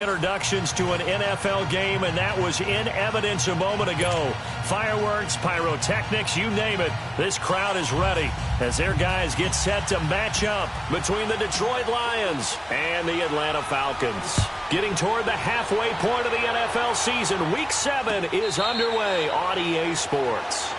Introductions to an NFL game, and that was in evidence a moment ago. Fireworks, pyrotechnics, you name it. This crowd is ready as their guys get set to match up between the Detroit Lions and the Atlanta Falcons. Getting toward the halfway point of the NFL season, Week 7 is underway on EA Sports.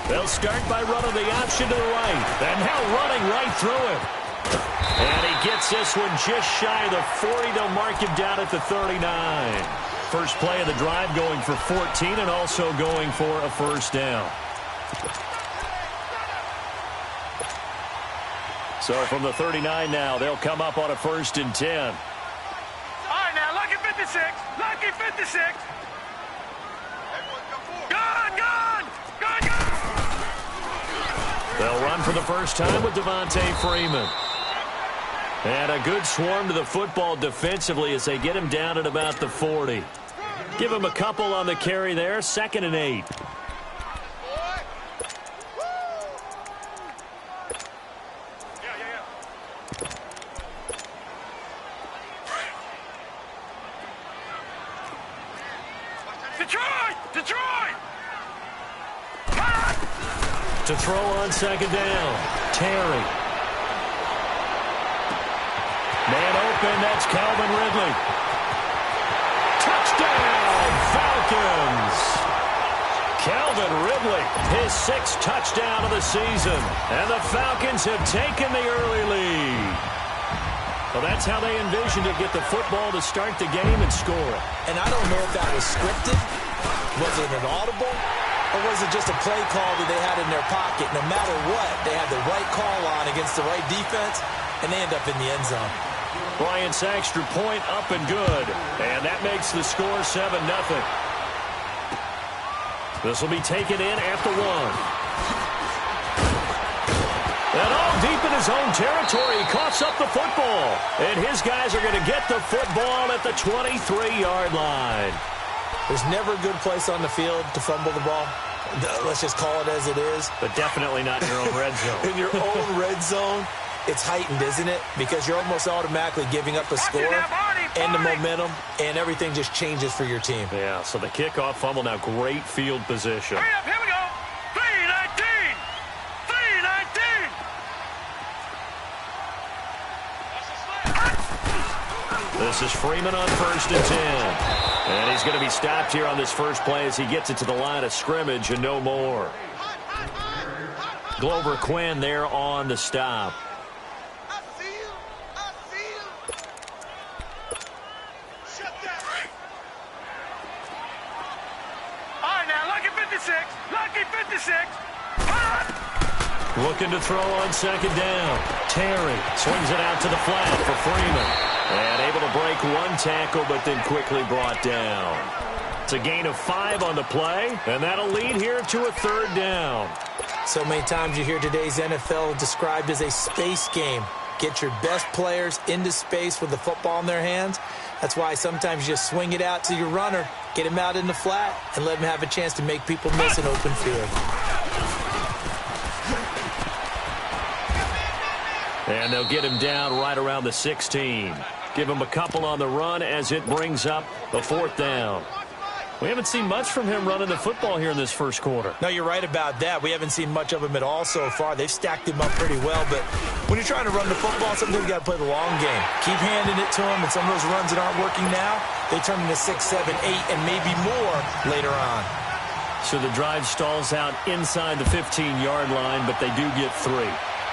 They'll start by running the option to the right. And now running right through him. And he gets this one just shy of the 40. They'll mark him down at the 39. First play of the drive going for 14 and also going for a first down. So from the 39 now, they'll come up on a 1st and 10. All right, now, lucky 56. Lucky 56. They'll run for the first time with Devontae Freeman. And a good swarm to the football defensively as they get him down at about the 40. Give him a couple on the carry there, 2nd and 8. Detroit! To throw on 2nd down, Terry. Man open, that's Calvin Ridley. Touchdown, Falcons! Calvin Ridley, his 6th touchdown of the season. And the Falcons have taken the early lead. Well, that's how they envisioned it, get the football to start the game and score. And I don't know if that was scripted. Was it an audible? Or was it just a play call that they had in their pocket? No matter what, they had the right call on against the right defense, and they end up in the end zone. Bryant's extra point up and good. And that makes the score 7-0. This will be taken in at the 1. And all deep in his own territory, he coughs up the football. And his guys are going to get the football at the 23-yard line. There's never a good place on the field to fumble the ball. Let's just call it as it is. But definitely not in your own red zone. In your own red zone, it's heightened, isn't it? Because you're almost automatically giving up a score and the momentum, and everything just changes for your team. Yeah, so the kickoff fumble, now great field position. Hurry up, here we go. 3-19. 3-19. This is Freeman on 1st and 10. And he's going to be stopped here on this first play as he gets it to the line of scrimmage and no more. Glover Quinn there on the stop. I see you. Shut that. All right, now, lucky 56. Lucky 56. Looking to throw on 2nd down. Terry swings it out to the flat for Freeman. And able to break one tackle, but then quickly brought down. It's a gain of 5 on the play, and that'll lead here to a 3rd down. So many times you hear today's NFL described as a space game. Get your best players into space with the football in their hands. That's why sometimes you just swing it out to your runner, get him out in the flat, and let him have a chance to make people miss an open field. And they'll get him down right around the 16. Give him a couple on the run as it brings up the 4th down. We haven't seen much from him running the football here in this first quarter. No, you're right about that. We haven't seen much of him at all so far. They've stacked him up pretty well, but when you're trying to run the football, sometimes you got to play the long game. Keep handing it to him, and some of those runs that aren't working now, they turn into 6, 7, 8, and maybe more later on. So the drive stalls out inside the 15-yard line, but they do get 3.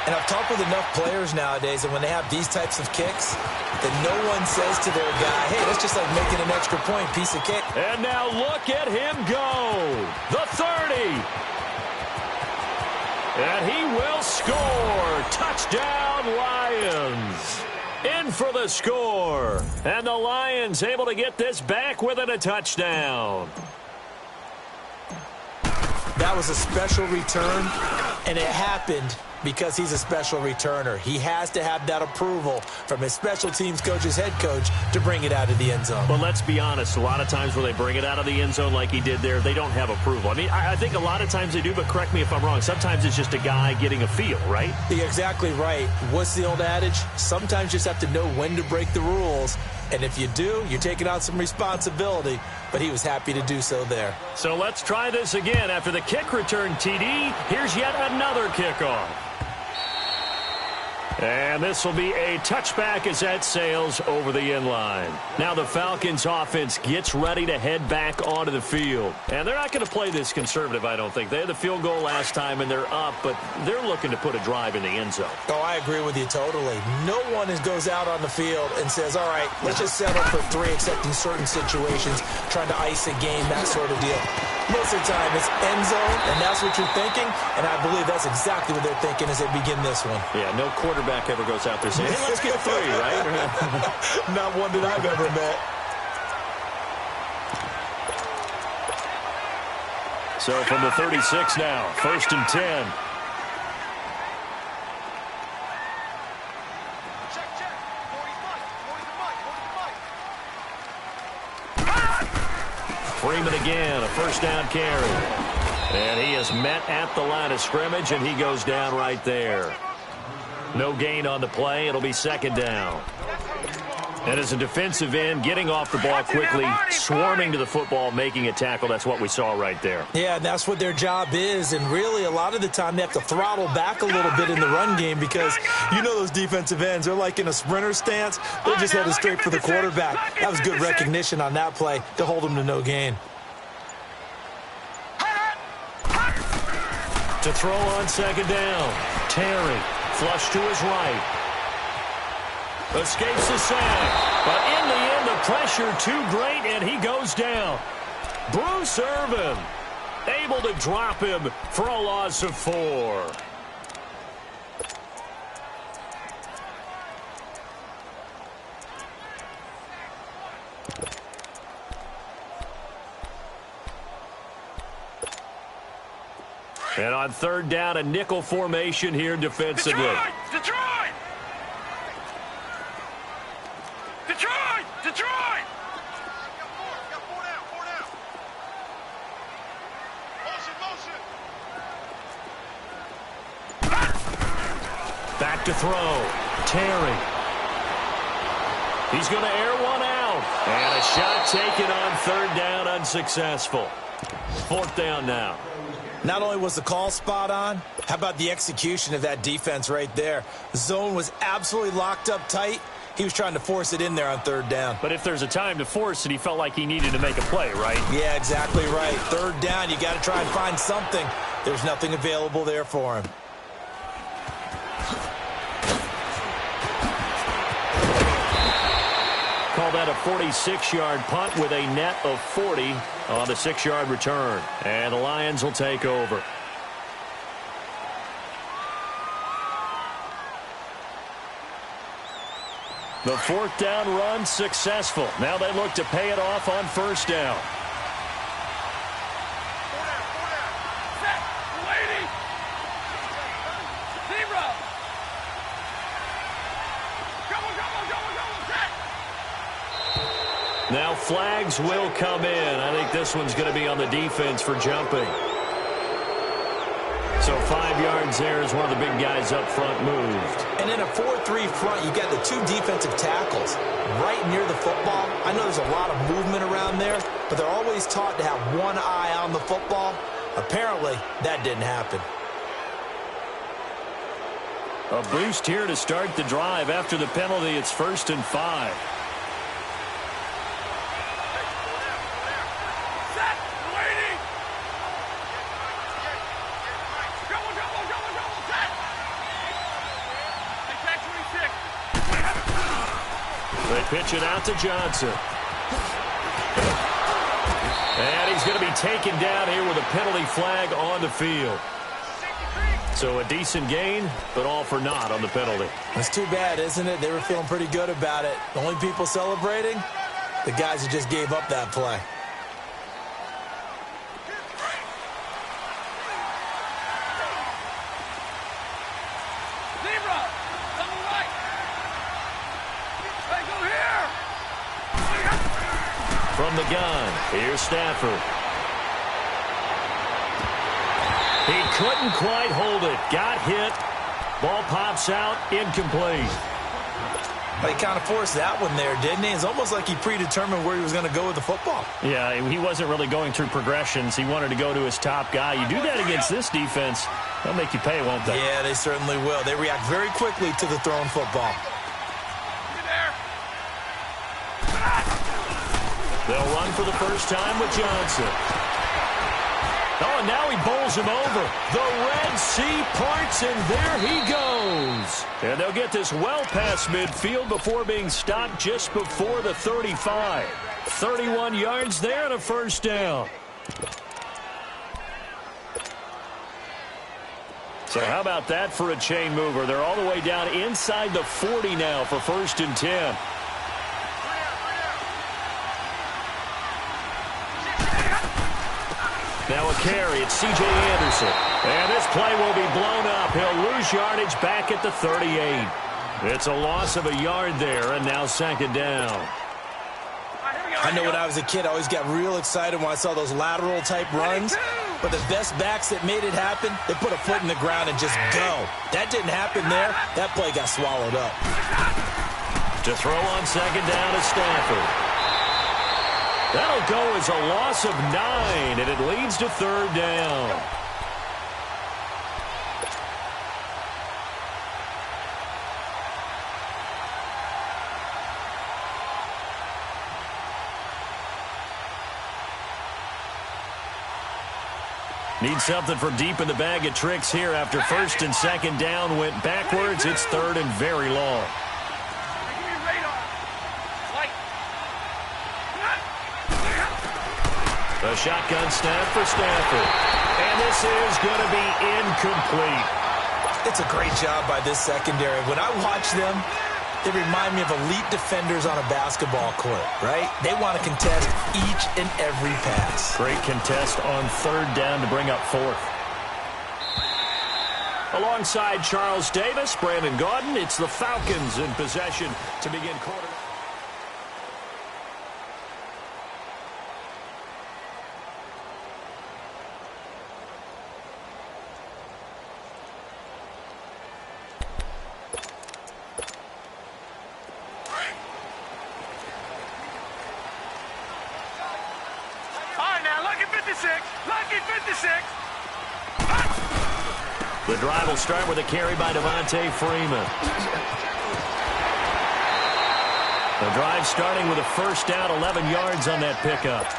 And I've talked with enough players nowadays, and when they have these types of kicks, that no one says to their guy, hey, that's just like making an extra point, piece of cake. And now look at him go. The 30. And he will score. Touchdown, Lions. in for the score. And the Lions able to get this back within a touchdown. That was a special return, and it happened because he's a special returner. He has to have that approval from his special teams coach's head coach to bring it out of the end zone. But let's be honest, a lot of times when they bring it out of the end zone like he did there, they don't have approval. I mean, I think a lot of times they do, but correct me if I'm wrong. Sometimes it's just a guy getting a feel, right? You're exactly right. What's the old adage? Sometimes you just have to know when to break the rules. And if you do, you're taking on some responsibility. But he was happy to do so there. So let's try this again. After the kick return TD, here's yet another kickoff. And this will be a touchback as that sails over the end line. Now the Falcons offense gets ready to head back onto the field. And they're not going to play this conservative, I don't think. They had the field goal last time and they're up, but they're looking to put a drive in the end zone. Oh, I agree with you totally. No one goes out on the field and says, all right, let's just settle for 3, except in certain situations, trying to ice a game, that sort of deal. Most of the time, it's end zone, and that's what you're thinking, and I believe that's exactly what they're thinking as they begin this one. Yeah, no quarterback ever goes out there saying, hey, let's get 3, right? Not one that I've ever met. So from the 36 now, 1st and 10. Freeman again, a first down carry. And he is met at the line of scrimmage, and he goes down right there. No gain on the play. It'll be 2nd down. And as a defensive end, getting off the ball quickly, swarming to the football, making a tackle, that's what we saw right there. Yeah, that's what their job is, and really a lot of the time they have to throttle back a little bit in the run game because you know those defensive ends, they're like in a sprinter stance. They're just headed straight for the quarterback. That was good recognition on that play to hold them to no gain. To throw on 2nd down, Terry, flush to his right. Escapes the sack, but in the end, the pressure too great, and he goes down. Bruce Irvin able to drop him for a loss of 4. And on 3rd down, a nickel formation here defensively. Detroit! Back to throw. Terry. He's going to air one out. And a shot taken on 3rd down, unsuccessful. 4th down now. Not only was the call spot on, how about the execution of that defense right there? The zone was absolutely locked up tight. He was trying to force it in there on 3rd down. But if there's a time to force it, he felt like he needed to make a play, right? Yeah, exactly right. 3rd down, you got to try and find something. There's nothing available there for him. Call that a 46-yard punt with a net of 40 on the 6-yard return. And the Lions will take over. The 4th down run successful. Now they look to pay it off on 1st down. Now flags will come in. I think this one's going to be on the defense for jumping. So 5 yards there as one of the big guys up front moved. And in a 4-3 front, you got the 2 defensive tackles right near the football. I know there's a lot of movement around there, but they're always taught to have one eye on the football. Apparently, that didn't happen. A boost here to start the drive. After the penalty, it's 1st and 5. They pitch it out to Johnson. And he's going to be taken down here with a penalty flag on the field. So a decent gain, but all for naught on the penalty. That's too bad, isn't it? They were feeling pretty good about it. The only people celebrating, the guys who just gave up that play. From the gun, here's Stafford. He couldn't quite hold it. Got hit. Ball pops out, incomplete. But he kind of forced that one there, didn't he? It's almost like he predetermined where he was going to go with the football. Yeah, he wasn't really going through progressions. He wanted to go to his top guy. You do that against this defense, they'll make you pay, won't they? Yeah, they certainly will. They react very quickly to the thrown football. They'll run for the first time with Johnson. Oh, and now he bowls him over. The Red Sea parts, and there he goes. And they'll get this well past midfield before being stopped just before the 35. 31 yards there and a first down. So how about that for a chain mover? They're all the way down inside the 40 now for 1st and 10. Now a carry, it's C.J. Anderson. And this play will be blown up. He'll lose yardage back at the 38. It's a loss of a yard there, and now 2nd down. I know when I was a kid, I always got real excited when I saw those lateral-type runs. But the best backs that made it happen, they put a foot in the ground and just go. That didn't happen there. That play got swallowed up. To throw on 2nd down is Stafford. That'll go as a loss of 9, and it leads to 3rd down. Need something for deep in the bag of tricks here after 1st and 2nd down went backwards. It's 3rd and very long. A shotgun snap for Stafford. And this is going to be incomplete. It's a great job by this secondary. When I watch them, they remind me of elite defenders on a basketball court, right? They want to contest each and every pass. Great contest on 3rd down to bring up 4th. Alongside Charles Davis, Brandon Gaudin, it's the Falcons in possession to begin quarter. Lucky 56. The drive will start with a carry by Devontae Freeman. The drive starting with a 1st down, 11 yards on that pickup.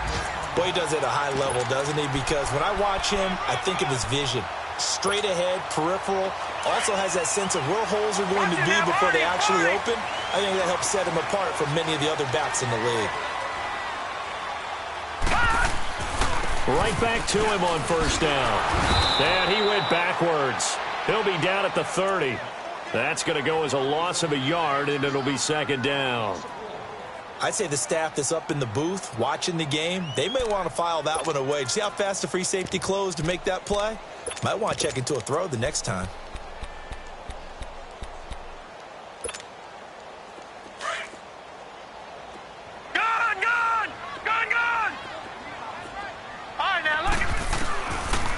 Boy, he does it at a high level, doesn't he? Because when I watch him, I think of his vision. Straight ahead, peripheral. Also has that sense of where holes are going to be before they actually open. I think that helps set him apart from many of the other backs in the league. Right back to him on 1st down. And he went backwards. He'll be down at the 30. That's going to go as a loss of a yard, and it'll be 2nd down. I'd say the staff that's up in the booth watching the game, they may want to file that one away. See how fast the free safety closed to make that play? Might want to check into a throw the next time.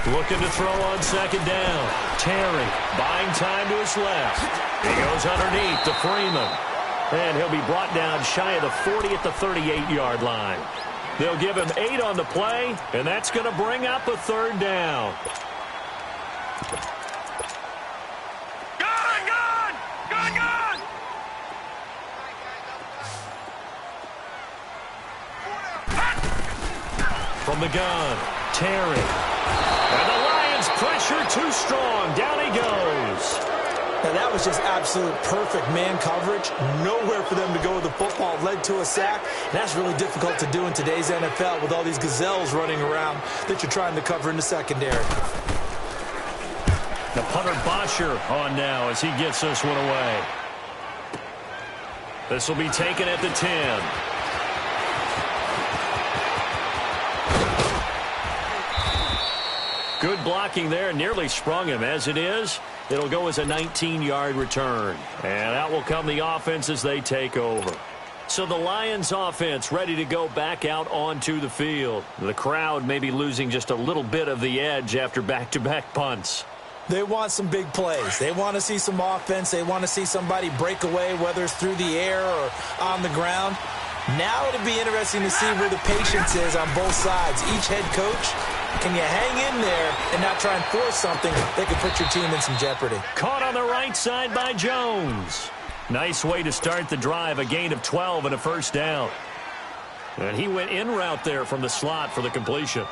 Looking to throw on 2nd down. Terry buying time to his left. He goes underneath to Freeman. And he'll be brought down shy of the 40 at the 38-yard line. They'll give him 8 on the play, and that's going to bring up a 3rd down. From the gun, Terry. And the Lions pressure too strong. Down he goes. Now that was just absolute perfect man coverage. Nowhere for them to go with the football. Led to a sack. And that's really difficult to do in today's NFL with all these gazelles running around that you're trying to cover in the secondary. The punter Bosher on now as he gets this one away. This will be taken at the 10. Good blocking there. Nearly sprung him. As it is, it'll go as a 19-yard return. And out will come the offense as they take over. So the Lions offense ready to go back out onto the field. The crowd may be losing just a little bit of the edge after back-to-back punts. They want some big plays. They want to see some offense. They want to see somebody break away, whether it's through the air or on the ground. Now it'll be interesting to see where the patience is on both sides. Each head coach, can you hang in there and not try and force something that could put your team in some jeopardy? Caught on the right side by Jones. Nice way to start the drive, a gain of 12 and a first down. And he went in route there from the slot for the completion.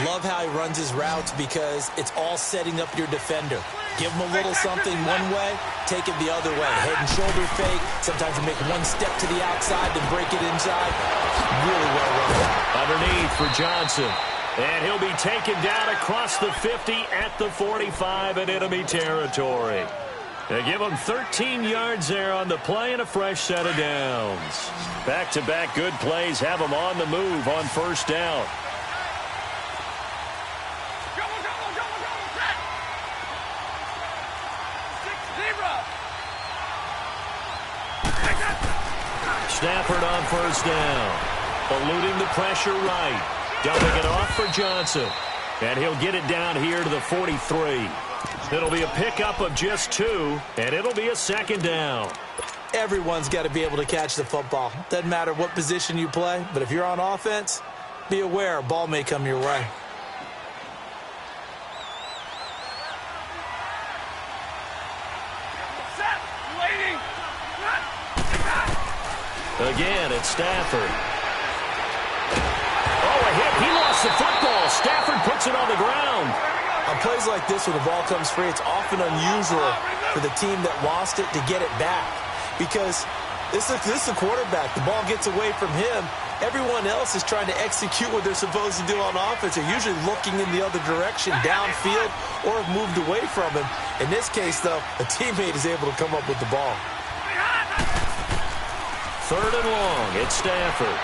Love how he runs his routes because it's all setting up your defender. Give him a little something one way, take it the other way. Head and shoulder fake. Sometimes you make one step to the outside, then break it inside. Really well run out. Underneath for Johnson. And he'll be taken down across the 50 at the 45 in enemy territory. They give him 13 yards there on the play and a fresh set of downs. Back-to-back good plays have him on the move on first down. Stafford on first down. Eluding the pressure right. Dumping it off for Johnson. And he'll get it down here to the 43. It'll be a pickup of just 2, and it'll be a second down. Everyone's got to be able to catch the football. Doesn't matter what position you play, but if you're on offense, be aware a ball may come your way. Again, it's Stafford. Oh, a hit. He lost the football. Stafford puts it on the ground. On plays like this where the ball comes free, it's often unusual for the team that lost it to get it back. Because this is the quarterback. The ball gets away from him. Everyone else is trying to execute what they're supposed to do on offense. They're usually looking in the other direction, downfield, or have moved away from him. In this case, though, a teammate is able to come up with the ball. Third and long. It's Stafford.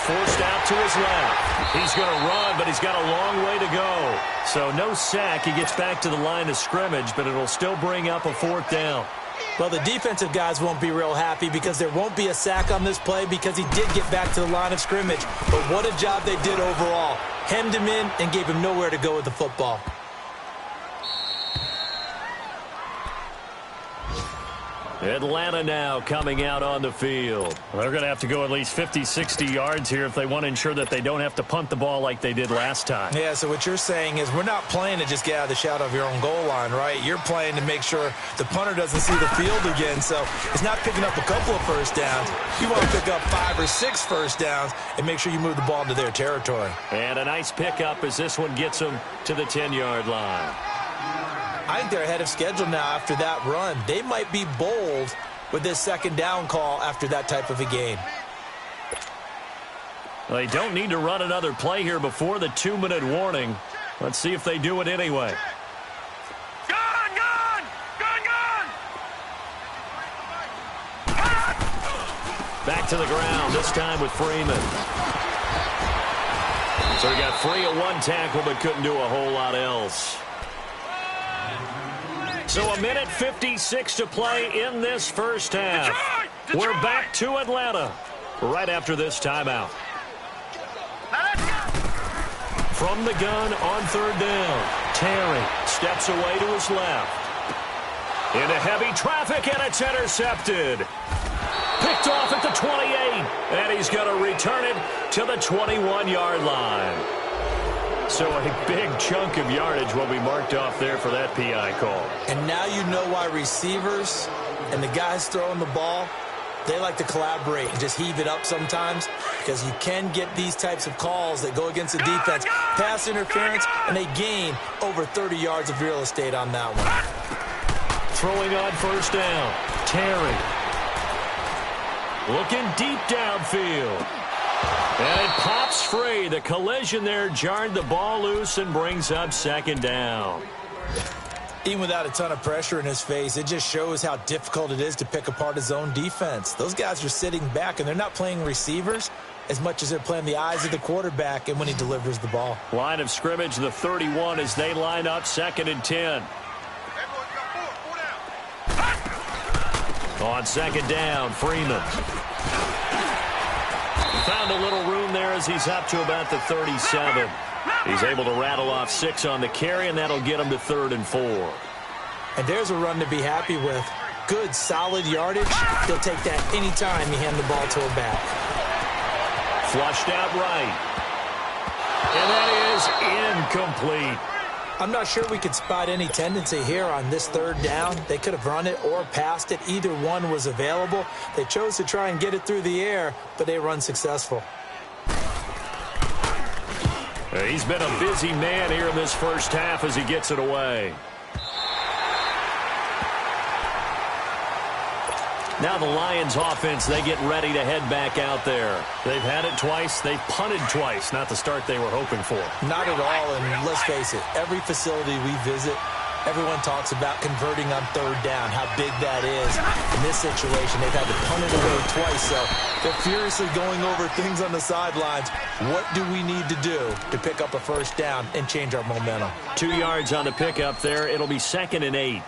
Forced out to his left. He's going to run, but he's got a long way to go. So no sack. He gets back to the line of scrimmage, but it'll still bring up a fourth down. Well, the defensive guys won't be real happy because there won't be a sack on this play because he did get back to the line of scrimmage. But what a job they did overall. Hemmed him in and gave him nowhere to go with the football. Atlanta now coming out on the field. They're going to have to go at least 50, 60 yards here if they want to ensure that they don't have to punt the ball like they did last time. Yeah, so what you're saying is we're not playing to just get out of the shadow of your own goal line, right? You're playing to make sure the punter doesn't see the field again. So it's not picking up a couple of first downs. You want to pick up 5 or 6 first downs and make sure you move the ball into their territory. And a nice pickup as this one gets them to the 10-yard line. I think they're ahead of schedule now after that run. They might be bold with this second down call after that type of a game. They don't need to run another play here before the 2-minute warning. Let's see if they do it anyway. Gun! Back to the ground, this time with Freeman. So he got free of one tackle but couldn't do a whole lot else. So a minute 56 to play in this first half. We're back to Atlanta right after this timeout. From the gun on third down, Terry steps away to his left. Into heavy traffic, and it's intercepted. Picked off at the 28, and he's going to return it to the 21-yard line. So a big chunk of yardage will be marked off there for that PI call. And now you know why receivers and the guys throwing the ball, they like to collaborate and just heave it up sometimes because you can get these types of calls that go against the defense. Pass interference, and they gain over 30 yards of real estate on that one. Throwing on first down, Terry. Looking deep downfield. And it pops free. The collision there jarred the ball loose and brings up second down. Even without a ton of pressure in his face, it just shows how difficult it is to pick apart his own defense. Those guys are sitting back, and they're not playing receivers as much as they're playing the eyes of the quarterback and when he delivers the ball. Line of scrimmage, the 31 as they line up 2nd and 10. On 2nd down, Freeman. Found a little room there as he's up to about the 37. He's able to rattle off 6 on the carry, and that'll get him to 3rd and 4. And there's a run to be happy with. Good, solid yardage. He'll take that anytime you hand the ball to a back. Flushed out right. And that is incomplete. I'm not sure we could spot any tendency here on this 3rd down. They could have run it or passed it. Either one was available. They chose to try and get it through the air, but they run successful. He's been a busy man here in this first half as he gets it away. Now the Lions offense, they get ready to head back out there. They've had it twice. They've punted twice. Not the start they were hoping for. Not at all, and let's face it, every facility we visit, everyone talks about converting on 3rd down, how big that is. In this situation, they've had to punt it away twice, so they're furiously going over things on the sidelines. What do we need to do to pick up a 1st down and change our momentum? 2 yards on the pickup there. It'll be 2nd and 8.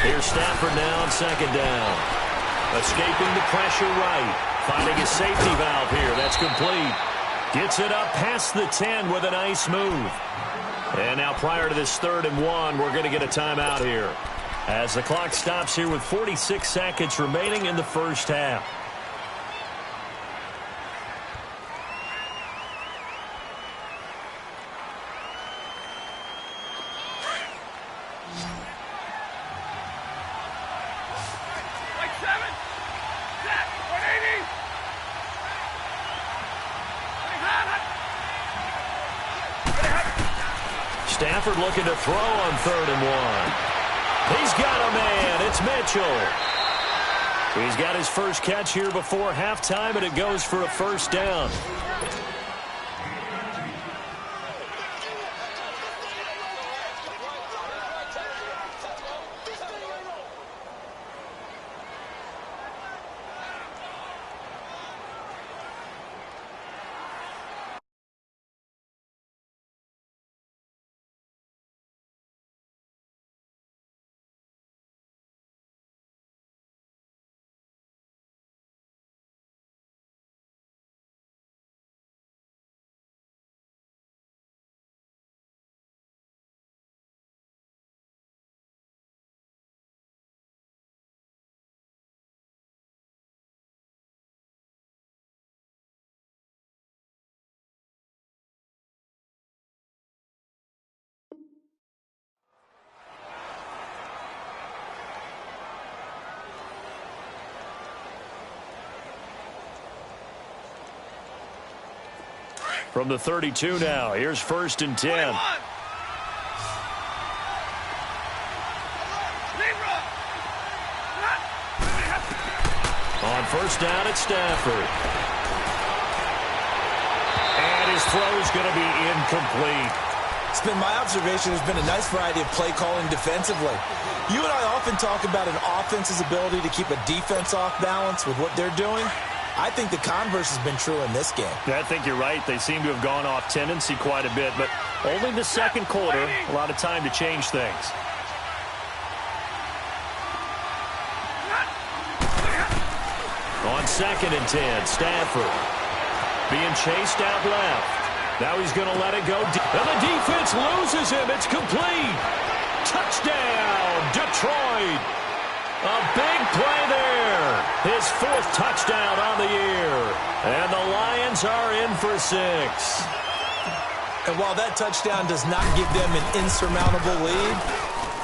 Here's Stafford now on 2nd down. Escaping the pressure right. Finding a safety valve here. That's complete. Gets it up past the 10 with a nice move. And now prior to this 3rd and 1, we're going to get a timeout here. As the clock stops here with 46 seconds remaining in the first half. Stafford looking to throw on 3rd and 1. He's got a man. It's Mitchell. He's got his first catch here before halftime, and it goes for a 1st down. From the 32 now, here's 1st and 10. On 1st down, it's Stafford. And his throw's going to be incomplete. It's been my observation there's been a nice variety of play calling defensively. You and I often talk about an offense's ability to keep a defense off balance with what they're doing. I think the converse has been true in this game. I think you're right. They seem to have gone off tendency quite a bit, but only the 2nd quarter, a lot of time to change things. On 2nd and 10, Stafford being chased out left. Now he's going to let it go. And the defense loses him. It's complete. Touchdown, Detroit. A big play there. His 4th touchdown on the year. And the Lions are in for 6. And while that touchdown does not give them an insurmountable lead,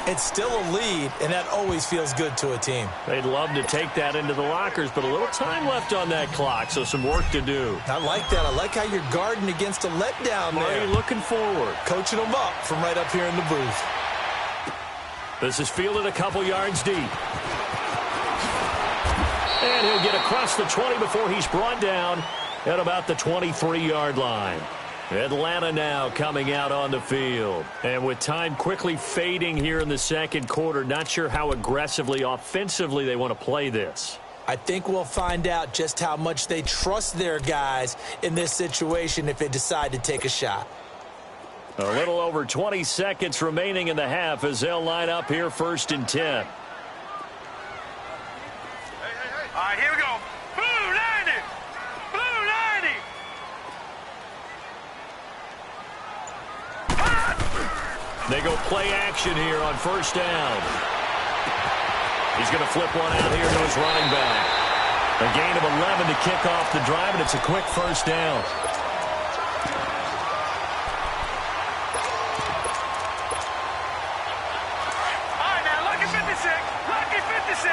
it's still a lead, and that always feels good to a team. They'd love to take that into the lockers, but a little time left on that clock, so some work to do. I like that. I like how you're guarding against a letdown there. Already looking forward. Coaching them up from right up here in the booth. This is fielded a couple yards deep. And he'll get across the 20 before he's brought down at about the 23-yard line. Atlanta now coming out on the field. And with time quickly fading here in the second quarter, not sure how aggressively, offensively they want to play this. I think we'll find out just how much they trust their guys in this situation if they decide to take a shot. A little over 20 seconds remaining in the half as they'll line up here 1st and 10. All right, here we go. Blue 90. Blue 90. They go play action here on 1st down. He's going to flip one out here to his running back. A gain of 11 to kick off the drive, and it's a quick 1st down. All right, now, lucky 56. Lucky 56.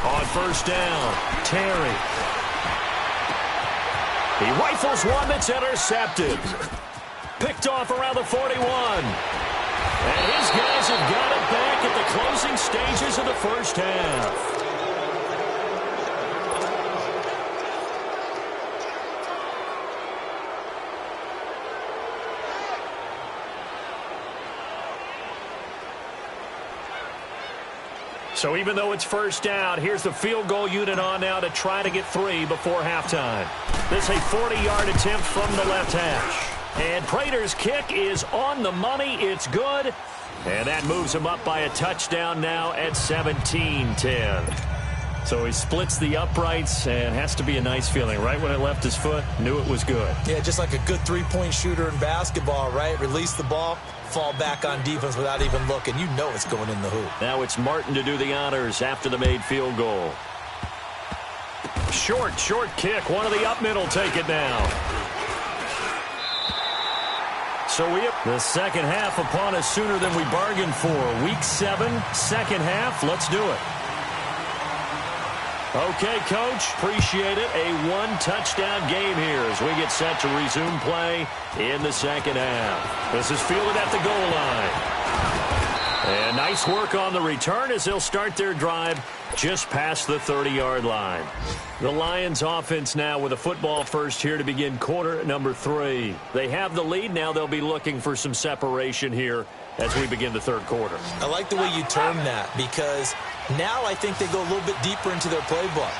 On 1st down, Terry. He rifles one that's intercepted. Picked off around the 41. And his guys have got it back at the closing stages of the 1st half. So even though it's 1st down, here's the field goal unit on now to try to get 3 before halftime. This is a 40-yard attempt from the left hash. And Prater's kick is on the money. It's good. And that moves him up by a touchdown now at 17-10. So he splits the uprights, and has to be a nice feeling. Right when it left his foot, knew it was good. Yeah, just like a good three-point shooter in basketball, right? Release the ball, fall back on defense without even looking. You know it's going in the hoop. Now it's Martin to do the honors after the made field goal. Short kick. One of the up middle take it now. So we have the second half upon us sooner than we bargained for. Week 7, second half. Let's do it. Okay, Coach, appreciate it. A one-touchdown game here as we get set to resume play in the second half. This is fielded at the goal line. And nice work on the return as they'll start their drive just past the 30-yard line. The Lions offense now with a football first here to begin quarter number 3. They have the lead. Now they'll be looking for some separation here as we begin the third quarter. I like the way you term that because now I think they go a little bit deeper into their playbook.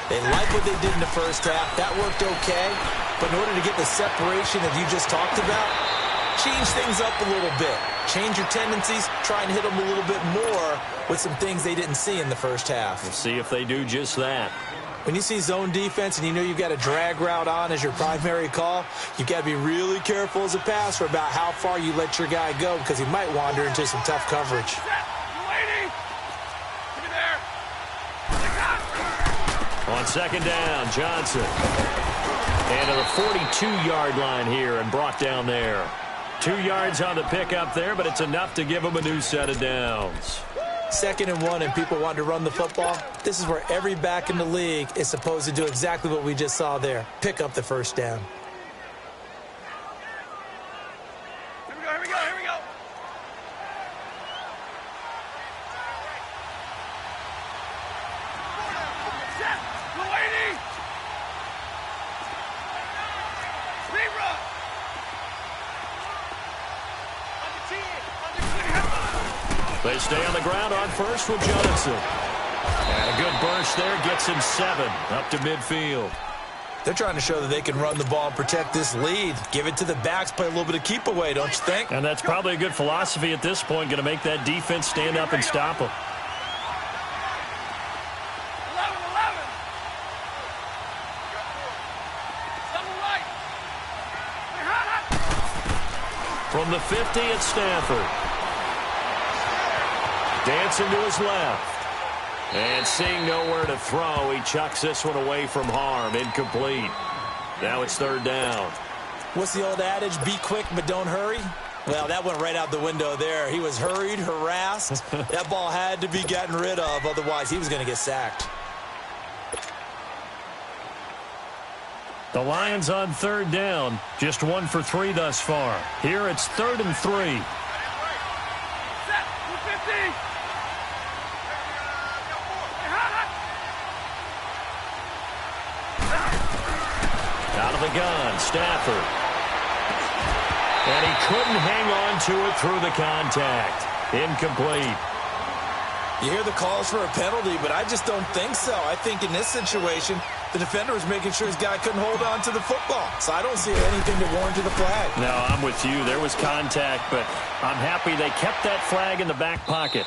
They like what they did in the first half. That worked okay. But in order to get the separation that you just talked about, change things up a little bit. Change your tendencies. Try and hit them a little bit more with some things they didn't see in the first half. We'll see if they do just that. When you see zone defense and you know you've got a drag route on as your primary call, you've got to be really careful as a passer about how far you let your guy go because he might wander into some tough coverage. On second down, Johnson. And to the 42-yard line here and brought down there. 2 yards on the pickup there, but it's enough to give them a new set of downs. 2nd and 1 and people want to run the football. This is where every back in the league is supposed to do exactly what we just saw there. Pick up the first down. Here we go. Set, Luady. Speed run. They stay on the ground on first with Johnson. And a good burst there gets him 7 up to midfield. They're trying to show that they can run the ball and protect this lead. Give it to the backs, play a little bit of keep away, don't you think? And that's probably a good philosophy at this point, going to make that defense stand up and stop them. 11. Double right. From the 50, it's Stafford. Dancing to his left. And seeing nowhere to throw, he chucks this one away from harm. Incomplete. Now it's 3rd down. What's the old adage? Be quick, but don't hurry. Well, that went right out the window there. He was hurried, harassed. That ball had to be gotten rid of. Otherwise, he was going to get sacked. The Lions on 3rd down. Just 1 for 3 thus far. Here it's 3rd and 3. Set, 50. Out of the gun, Stafford. And he couldn't hang on to it through the contact. Incomplete. You hear the calls for a penalty, but I just don't think so. I think in this situation, the defender was making sure his guy couldn't hold on to the football. So I don't see anything to warrant the flag. No, I'm with you. There was contact, but I'm happy they kept that flag in the back pocket.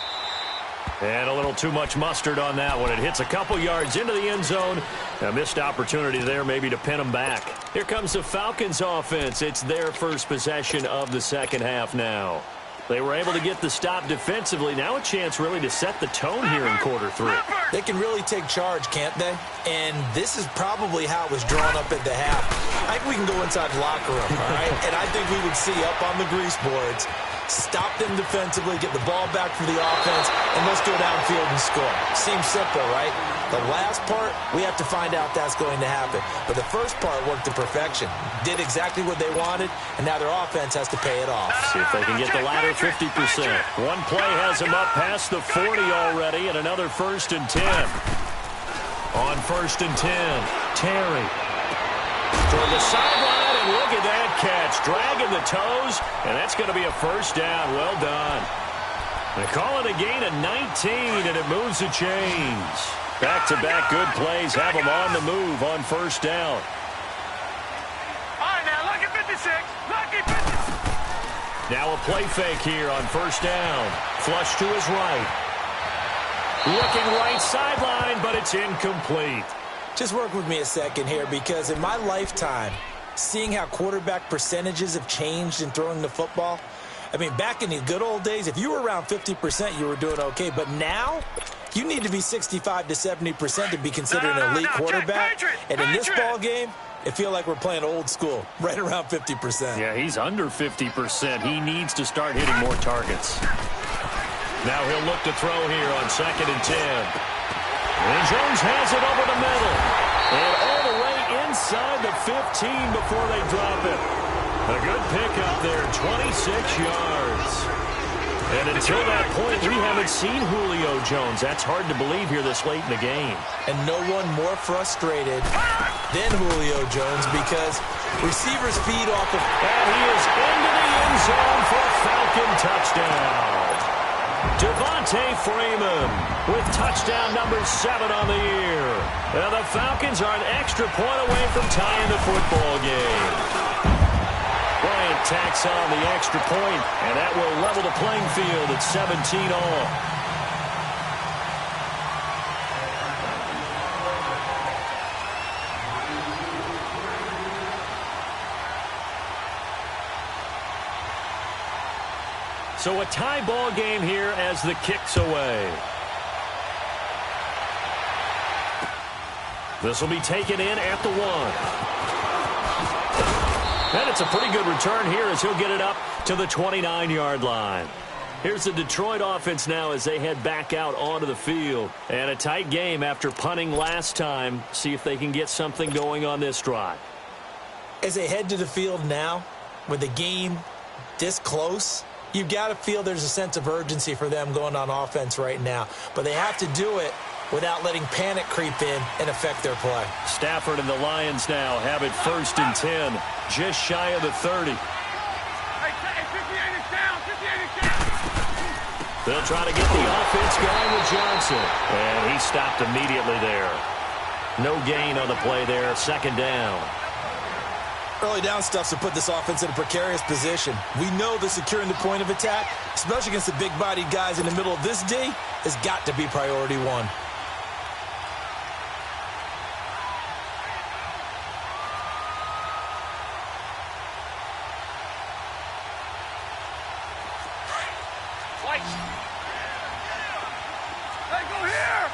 And a little too much mustard on that one. It hits a couple yards into the end zone. A missed opportunity there maybe to pin them back. Here comes the Falcons offense. It's their first possession of the second half now. They were able to get the stop defensively. Now a chance really to set the tone here in quarter three. They can really take charge, can't they? And this is probably how it was drawn up at the half. I think we can go inside the locker room, all right? And I think we would see up on the grease boards, stop them defensively, get the ball back for the offense, and let's go downfield and score. Seems simple, right? The last part, we have to find out that's going to happen. But the first part worked to perfection. Did exactly what they wanted, and now their offense has to pay it off. See if they can get the latter 50%. One play has them up past the 40 already, and another 1st and 10. On 1st and 10, Terry. Toward the sideline, and look at that catch. Dragging the toes, and that's going to be a first down. Well done. They call it a gain of 19, and it moves the chains. Back-to-back good plays have them on the move on first down. All right, now, lucky 56. Lucky 56. Now a play fake here on first down. Flush to his right. Looking right sideline, but it's incomplete. Just work with me a second here, because in my lifetime, seeing how quarterback percentages have changed in throwing the football, I mean, back in the good old days, if you were around 50%, you were doing okay. But now, you need to be 65 to 70% to be considered an elite quarterback. And in this ball game, it feels like we're playing old school, right around 50%. Yeah, he's under 50%. He needs to start hitting more targets. Now he'll look to throw here on 2nd and 10. And Jones has it over the middle. And all the way inside the 15 before they drop it. A good pickup there, 26 yards. And until that point, we haven't seen Julio Jones. That's hard to believe here this late in the game. And no one more frustrated than Julio Jones, because receivers feed off of... And he is into the end zone for a Falcon touchdown. Devontae Freeman with touchdown number 7 on the year. And the Falcons are an extra point away from tying the football game. Bryant tacks on the extra point, and that will level the playing field at 17 all. So a tie ball game here as the kick's away. This will be taken in at the 1. And it's a pretty good return here as he'll get it up to the 29-yard line. Here's the Detroit offense now as they head back out onto the field. And a tight game after punting last time. See if they can get something going on this drive. As they head to the field now, with the game this close, you've got to feel there's a sense of urgency for them going on offense right now. But they have to do it without letting panic creep in and affect their play. Stafford and the Lions now have it 1st and 10, just shy of the 30. Hey, 58 is down. 58 is down. They'll try to get the offense going with Johnson. And he stopped immediately there. No gain on the play there, 2nd down. Early down stuff's to put this offense in a precarious position. We know that securing the point of attack, especially against the big-bodied guys in the middle of this D, has got to be priority 1. Hey, go here.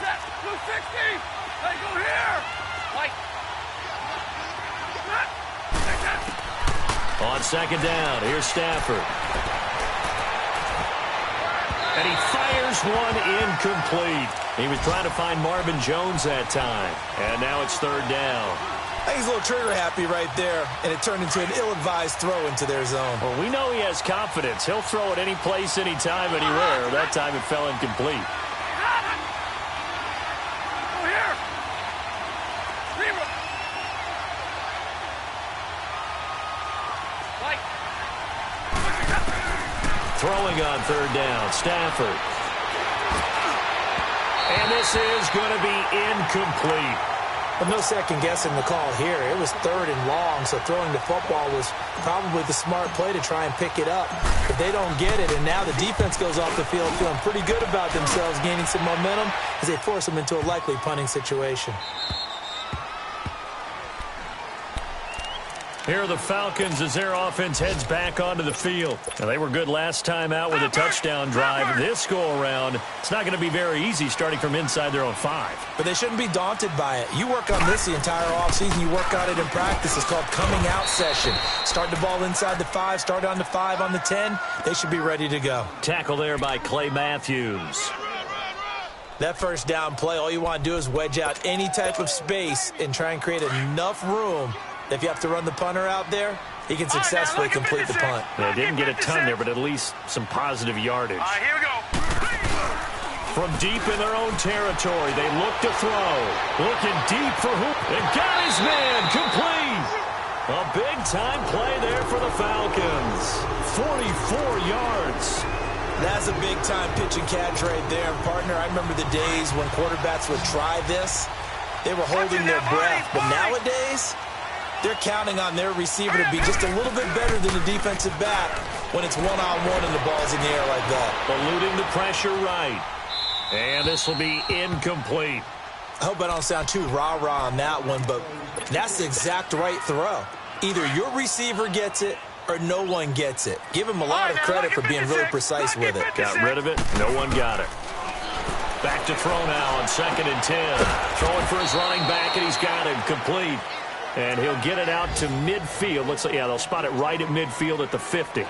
Set. 260. Hey, go here. White. On 2nd down, here's Stafford. And he fires one incomplete. He was trying to find Marvin Jones that time. And now it's 3rd down. I think he's a little trigger happy right there, and it turned into an ill-advised throw into their zone. Well, we know he has confidence. He'll throw it any place, anytime, anywhere. That time it fell incomplete. Throwing on third down, Stafford. And this is going to be incomplete. But no second guessing the call here. It was third and long, so throwing the football was probably the smart play to try and pick it up. But they don't get it, and now the defense goes off the field feeling pretty good about themselves, gaining some momentum as they force them into a likely punting situation. Here are the Falcons as their offense heads back onto the field. Now, they were good last time out with a touchdown drive. This go-around, it's not going to be very easy starting from inside their own 5. But they shouldn't be daunted by it. You work on this the entire offseason. You work on it in practice. It's called coming out session. Start the ball inside the 5, start on the 5, on the 10. They should be ready to go. Tackle there by Clay Matthews. That first down play, all you want to do is wedge out any type of space and try and create enough room. If you have to run the punter out there, he can successfully complete the punt. They didn't get a ton there, but at least some positive yardage. All right, here we go. From deep in their own territory, they look to throw. Looking deep for Hoop. And got his man complete. A big-time play there for the Falcons. 44 yards. That's a big-time pitch and catch right there. And, partner, I remember the days when quarterbacks would try this. They were holding their breath. But nowadays, they're counting on their receiver to be just a little bit better than the defensive back when it's one-on-one and the ball's in the air like that. Eluding the pressure right. And this will be incomplete. I hope I don't sound too rah-rah on that one, but that's the exact right throw. Either your receiver gets it or no one gets it. Give him a lot of credit for being really precise with it. Got rid of it. No one got it. Back to throw now on 2nd and 10. Throwing for his running back, and he's got him complete. And he'll get it out to midfield. Looks like, yeah, they'll spot it right at midfield at the 50.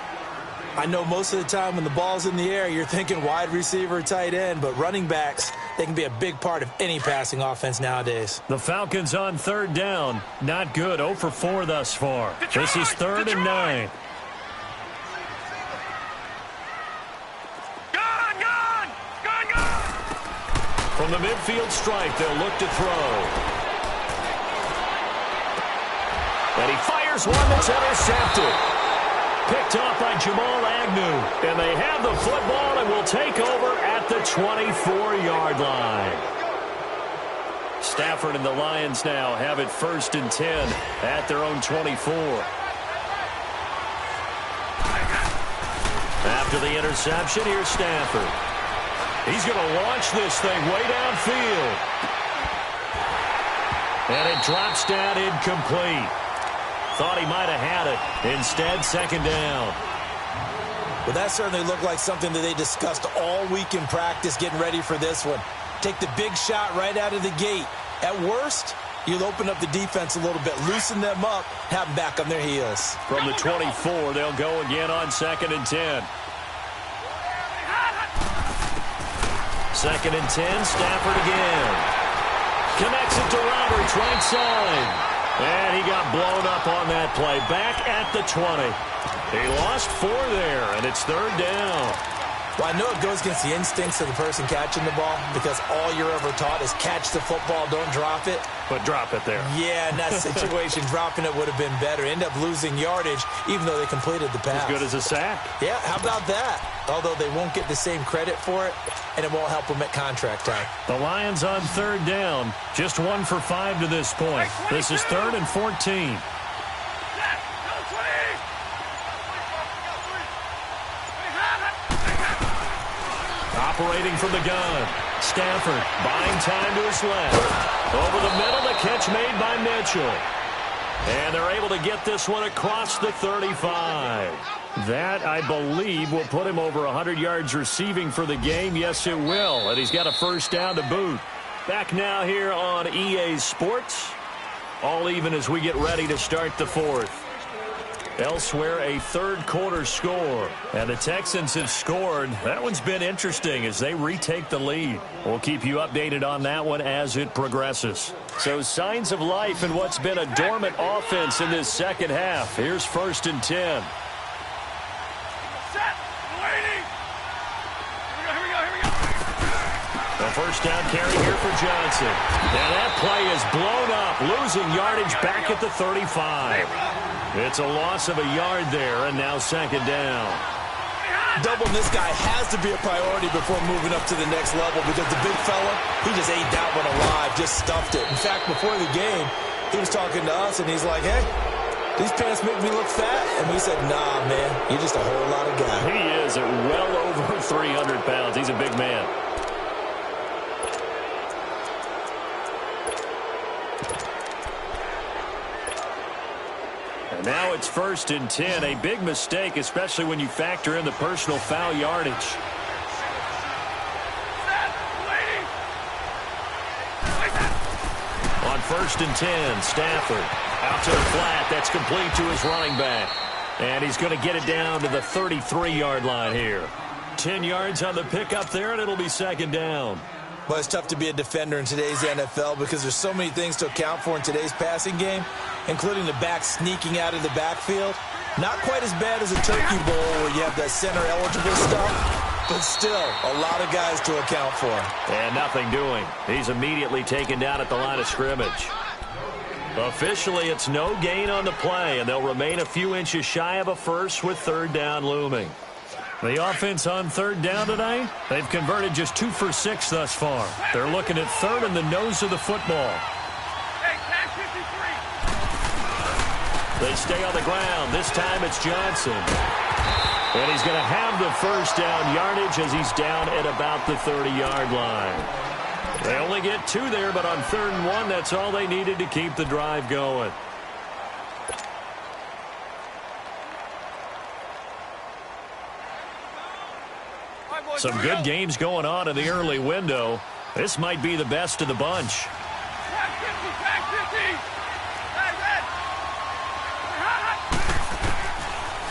I know most of the time when the ball's in the air, you're thinking wide receiver, tight end, but running backs, they can be a big part of any passing offense nowadays. The Falcons on 3rd down. Not good. 0 for 4 thus far. This is 3rd and 9. Gone! From the midfield stripe, they'll look to throw. And he fires one that's intercepted. Picked off by Jamal Agnew. And they have the football and will take over at the 24-yard line. Stafford and the Lions now have it 1st and 10 at their own 24. After the interception, here's Stafford. He's going to launch this thing way downfield. And it drops down incomplete. Thought he might have had it. Instead, 2nd down. Well, that certainly looked like something that they discussed all week in practice getting ready for this one. Take the big shot right out of the gate. At worst, you'll open up the defense a little bit, loosen them up, have them back on their heels. From the 24, they'll go again on 2nd and 10. 2nd and 10, Stafford again. Connects it to Roberts, right side. And he got blown up on that play. Back at the 20. He lost 4 there, and it's 3rd down. Well, I know it goes against the instincts of the person catching the ball because all you're ever taught is catch the football, don't drop it. But drop it there. Yeah, in that situation, dropping it would have been better. End up losing yardage, even though they completed the pass. As good as a sack. Yeah, how about that? Although they won't get the same credit for it, and it won't help them at contract time. The Lions on 3rd down. Just 1 for 5 to this point. This is 3rd and 14. Operating from the gun. Stafford buying time to his left. Over the middle, the catch made by Mitchell. And they're able to get this one across the 35. That, I believe, will put him over 100 yards receiving for the game. Yes, it will. And he's got a 1st down to boot. Back now here on EA Sports. All even as we get ready to start the 4th. Elsewhere, a third-quarter score. And the Texans have scored. That one's been interesting as they retake the lead. We'll keep you updated on that one as it progresses. So signs of life in what's been a dormant offense in this second half. Here's 1st and 10. Set. Waiting. Here we go. The first down carry here for Johnson. And that play is blown up, losing yardage back at the 35. It's a loss of a yard there, and now 2nd down. Doubling this guy has to be a priority before moving up to the next level because the big fella, he just ate that one alive, just stuffed it. In fact, before the game, he was talking to us, and he's like, hey, these pants make me look fat. And we said, nah, man, you're just a whole lot of guy. He is at well over 300 pounds. He's a big man. And now it's 1st and 10. A big mistake, especially when you factor in the personal foul yardage. On 1st and 10, Stafford out to the flat. That's complete to his running back. And he's going to get it down to the 33-yard line here. 10 yards on the pickup there, and it'll be 2nd down. Well, it's tough to be a defender in today's NFL because there's so many things to account for in today's passing game, including the back sneaking out of the backfield. Not quite as bad as a turkey bowl where you have that center-eligible stuff, but still a lot of guys to account for. And nothing doing. He's immediately taken down at the line of scrimmage. Officially, it's no gain on the play, and they'll remain a few inches shy of a first with 3rd down looming. The offense on 3rd down today, they've converted just 2 for 6 thus far. They're looking at 3rd in the nose of the football. Hey, tag 53. They stay on the ground. This time it's Johnson. And he's going to have the 1st down yardage as he's down at about the 30-yard line. They only get 2 there, but on 3rd and 1, that's all they needed to keep the drive going. Some good games going on in the early window. This might be the best of the bunch. Tag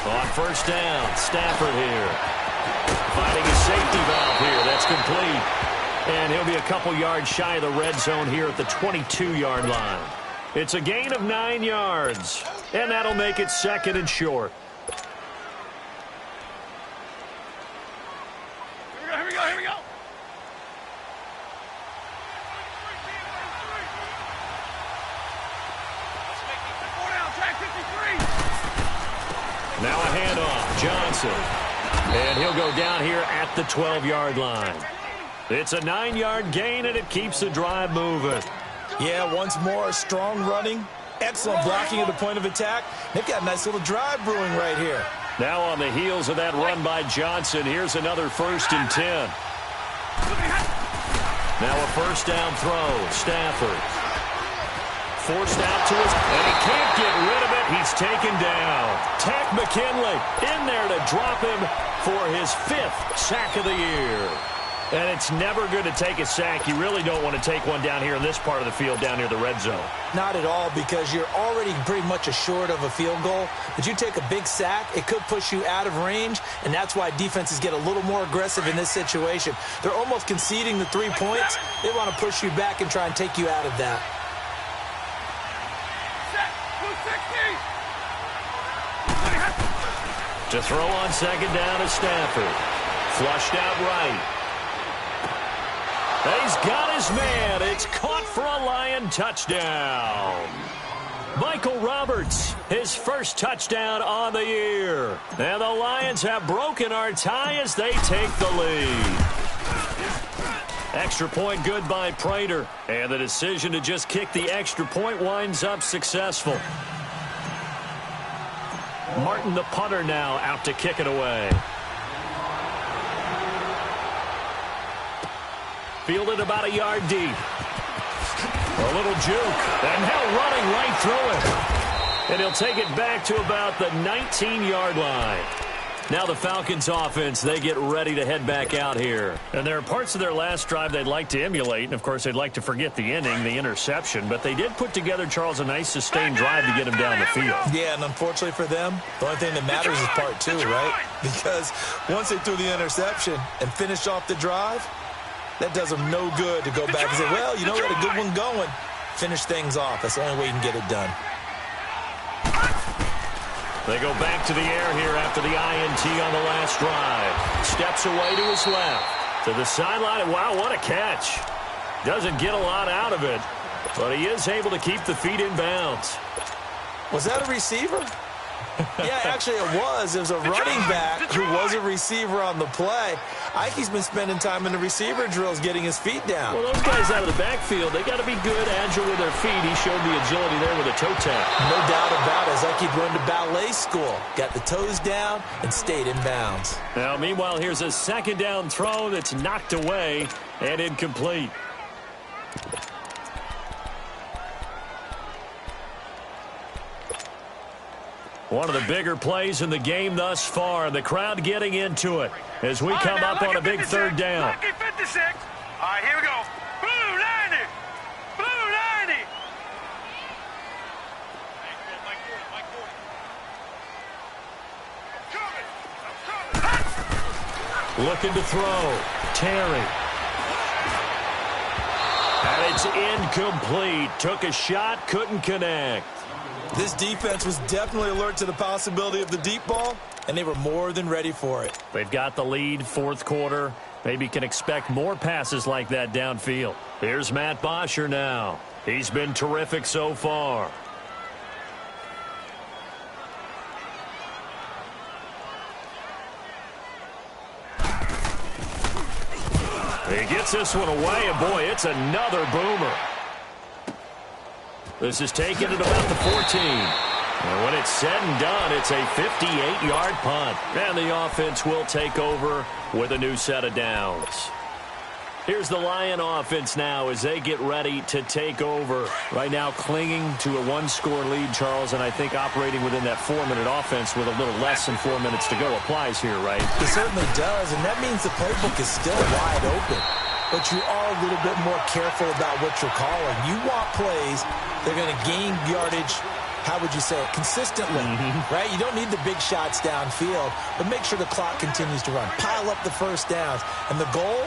50. On 1st down, Stafford here. Finding his safety valve here. That's complete. And he'll be a couple yards shy of the red zone here at the 22-yard line. It's a gain of 9 yards. And that'll make it 2nd and short. Here we go. Tag 53. Now a handoff, Johnson. And he'll go down here at the 12-yard line. It's a 9-yard gain, and it keeps the drive moving. Yeah, once more, strong running, excellent blocking at the point of attack. They've got a nice little drive brewing right here. Now on the heels of that run by Johnson, here's another 1st and 10. Now a 1st down throw, Stafford. Forced out to his, and he can't get rid of it. He's taken down. Takk McKinley in there to drop him for his 5th sack of the year. And it's never good to take a sack. You really don't want to take one down here in this part of the field, down near the red zone. Not at all, because you're already pretty much assured of a field goal. But you take a big sack, it could push you out of range, and that's why defenses get a little more aggressive in this situation. They're almost conceding the 3 points. They want to push you back and try and take you out of that. To throw on 2nd down is Stafford. Flushed out right. He's got his man. It's caught for a Lion touchdown. Michael Roberts, his 1st touchdown on the year. And the Lions have broken our tie as they take the lead. Extra point good by Prater. And the decision to just kick the extra point winds up successful. Martin, the punter, now out to kick it away. Fielded about a yard deep. A little juke. And now running right through it. And he'll take it back to about the 19-yard line. Now the Falcons offense, they get ready to head back out here. And there are parts of their last drive they'd like to emulate. And, of course, they'd like to forget the ending, the interception. But they did put together, Charles, a nice sustained drive to get him down the field. Yeah, and unfortunately for them, the only thing that matters is part two, right? Because once they threw the interception and finished off the drive, that does them no good to go back and say, well, you know, we had a good one going. Finish things off. That's the only way you can get it done. They go back to the air here after the INT on the last drive. Steps away to his left. To the sideline. Wow, what a catch. Doesn't get a lot out of it, but he is able to keep the feet in bounds. Was that a receiver? Yeah, actually it was. It was a running back who was a receiver on the play. I think he's been spending time in the receiver drills getting his feet down. Well, those guys out of the backfield, they got to be good, agile with their feet. He showed the agility there with a toe tap. No doubt about it. It's like he'd run to ballet school. Got the toes down and stayed in bounds. Now, meanwhile, here's a second down throw that's knocked away and incomplete. One of the bigger plays in the game thus far. The crowd getting into it as we come up on a big third down. Lucky 56. All right, here we go. Blue 90. Blue 90. Looking to throw. Terry. And it's incomplete. Took a shot, couldn't connect. This defense was definitely alert to the possibility of the deep ball, and they were more than ready for it. They've got the lead, fourth quarter. Maybe can expect more passes like that downfield. Here's Matt Bosher now. He's been terrific so far. He gets this one away, and boy, it's another boomer. This is taken at about the 14. And when it's said and done, it's a 58-yard punt. And the offense will take over with a new set of downs. Here's the Lion offense now as they get ready to take over. Right now clinging to a one-score lead, Charles, and I think operating within that 4-minute offense with a little less than 4 minutes to go applies here, right? It certainly does, and that means the playbook is still wide open. But you are a little bit more careful about what you're calling. You want plays that are going to gain yardage, how would you say it, consistently, right? You don't need the big shots downfield, but make sure the clock continues to run. Pile up the first downs. And the goal,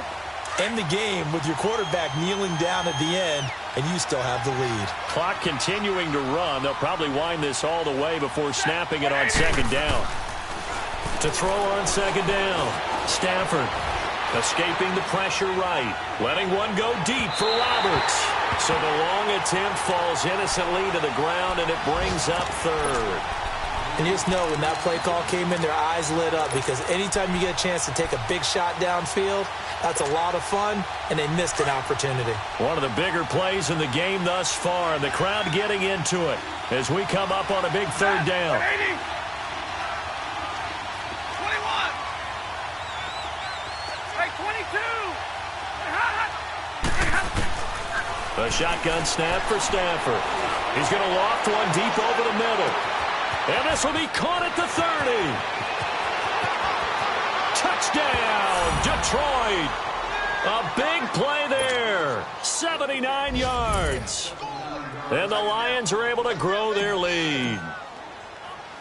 end the game with your quarterback kneeling down at the end, and you still have the lead. Clock continuing to run. They'll probably wind this all the way before snapping it on second down. To throw on second down, Stafford. Escaping the pressure right. Letting one go deep for Roberts. So the long attempt falls innocently to the ground, and it brings up third. And you just know when that play call came in, their eyes lit up, because anytime you get a chance to take a big shot downfield, that's a lot of fun, and they missed an opportunity. One of the bigger plays in the game thus far, and the crowd getting into it as we come up on a big third down. 22. A shotgun snap for Stafford. He's going to loft one deep over the middle. And this will be caught at the 30. Touchdown, Detroit. A big play there. 79 yards. And the Lions are able to grow their lead.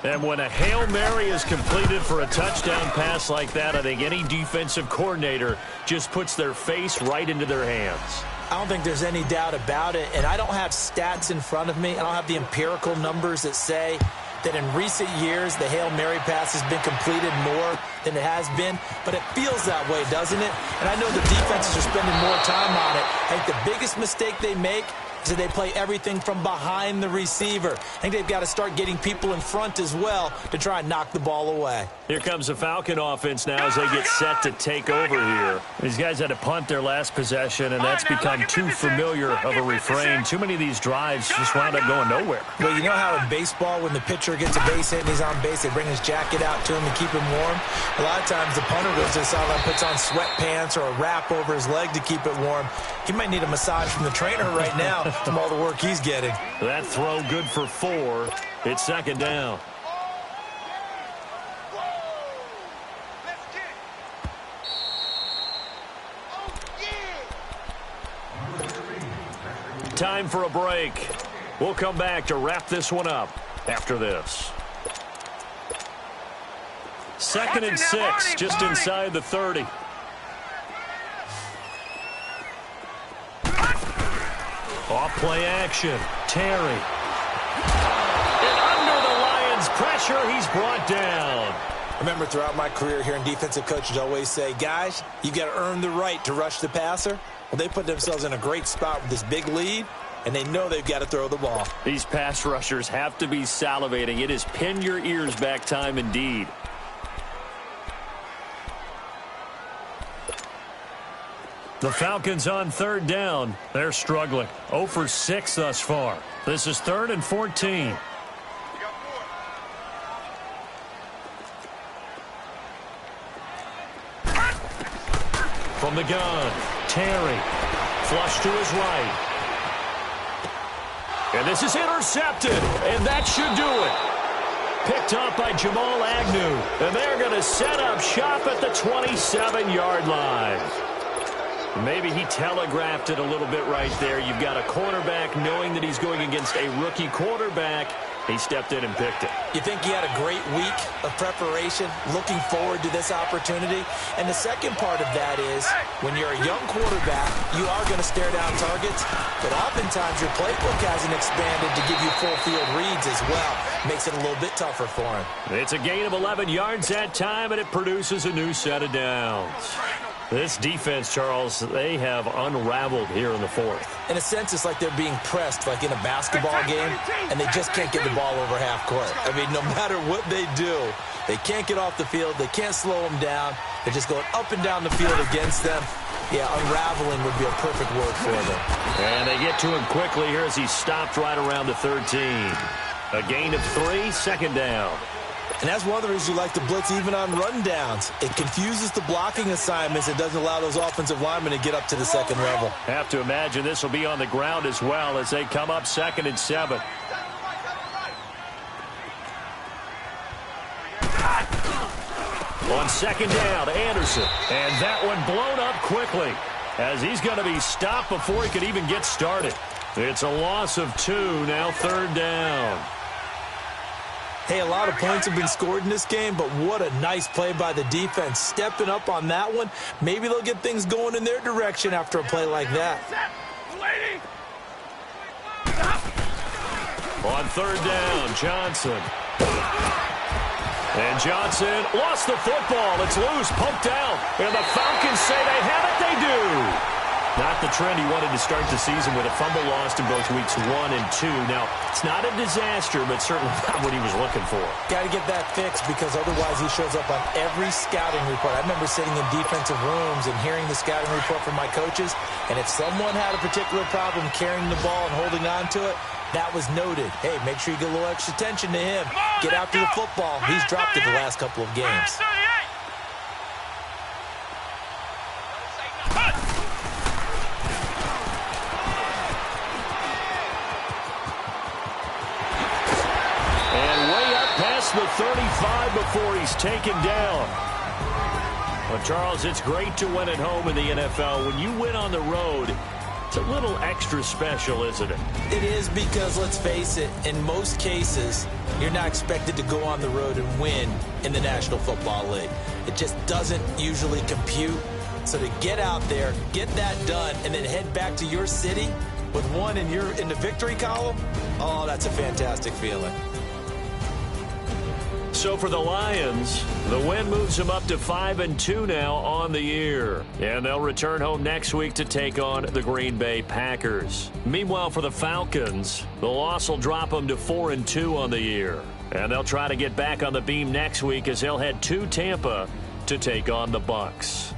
And when a Hail Mary is completed for a touchdown pass like that, I think any defensive coordinator just puts their face right into their hands. I don't think there's any doubt about it, and I don't have stats in front of me. I don't have the empirical numbers that say that in recent years the Hail Mary pass has been completed more than it has been, but it feels that way, doesn't it? And I know the defenses are spending more time on it. I think the biggest mistake they make is that they play everything from behind the receiver. I think they've got to start getting people in front as well to try and knock the ball away. Here comes the Falcon offense now as they get set to take over here. These guys had to punt their last possession, and that's become too familiar of a refrain. Too many of these drives just wound up going nowhere. Well, you know how in baseball when the pitcher gets a base hit and he's on base, they bring his jacket out to him to keep him warm? A lot of times the punter goes to the sideline, puts on sweatpants or a wrap over his leg to keep it warm. He might need a massage from the trainer right now from all the work he's getting. That throw good for 4. It's second down. Time for a break. We'll come back to wrap this one up after this. 2nd and 6, just inside the 30. Off play action. Terry. And under the Lions' pressure, he's brought down. Remember, throughout my career, hearing defensive coaches always say, guys, you got to earn the right to rush the passer. Well, they put themselves in a great spot with this big lead, and they know they've got to throw the ball. These pass rushers have to be salivating. It is pin your ears back time indeed. The Falcons on 3rd down. They're struggling. 0 for 6 thus far. This is 3rd and 14. From the gun, Terry. Flush to his right. And this is intercepted. And that should do it. Picked up by Jamal Agnew. And they're going to set up shop at the 27-yard line. Maybe he telegraphed it a little bit right there. You've got a quarterback knowing that he's going against a rookie quarterback. He stepped in and picked it. You think he had a great week of preparation, looking forward to this opportunity? And the second part of that is, when you're a young quarterback, you are going to stare down targets, but oftentimes your playbook hasn't expanded to give you full field reads as well. Makes it a little bit tougher for him. It's a gain of 11 yards that time, and it produces a new set of downs. This defense, Charles, they have unraveled here in the 4th. In a sense, it's like they're being pressed, like in a basketball game, and they just can't get the ball over half court. I mean, no matter what they do, they can't get off the field. They can't slow them down. They're just going up and down the field against them. Yeah, unraveling would be a perfect word for them. And they get to him quickly here as he stopped right around the 13. A gain of 3, 2nd down. And that's one of the reasons you like to blitz even on rundowns. It confuses the blocking assignments. It doesn't allow those offensive linemen to get up to the second level. Have to imagine this will be on the ground as well as they come up 2nd and 7. On 2nd down, Anderson. And that one blown up quickly as he's going to be stopped before he could even get started. It's a loss of 2, now 3rd down. Hey, a lot of points have been scored in this game, but what a nice play by the defense. Stepping up on that one, maybe they'll get things going in their direction after a play like that. On 3rd down, Johnson. And Johnson lost the football. It's loose, pumped out. And the Falcons say they have it. They do. Not the trend he wanted to start the season with. A fumble lost in both weeks 1 and 2. Now, it's not a disaster, but certainly not what he was looking for. Got to get that fixed because otherwise he shows up on every scouting report. I remember sitting in defensive rooms and hearing the scouting report from my coaches, and if someone had a particular problem carrying the ball and holding on to it, that was noted. Hey, make sure you get a little extra attention to him. Get after the football. He's dropped it the last couple of games. The 35 before he's taken down. Well, Charles, it's great to win at home in the NFL. When you win on the road, it's a little extra special, isn't it? It is because, let's face it, in most cases, you're not expected to go on the road and win in the National Football League. It just doesn't usually compute. So to get out there, get that done, and then head back to your city with one in the victory column, oh, that's a fantastic feeling. So for the Lions, the win moves them up to 5-2 now on the year. And they'll return home next week to take on the Green Bay Packers. Meanwhile, for the Falcons, the loss will drop them to 4-2 on the year. And they'll try to get back on the beam next week as they'll head to Tampa to take on the Bucs.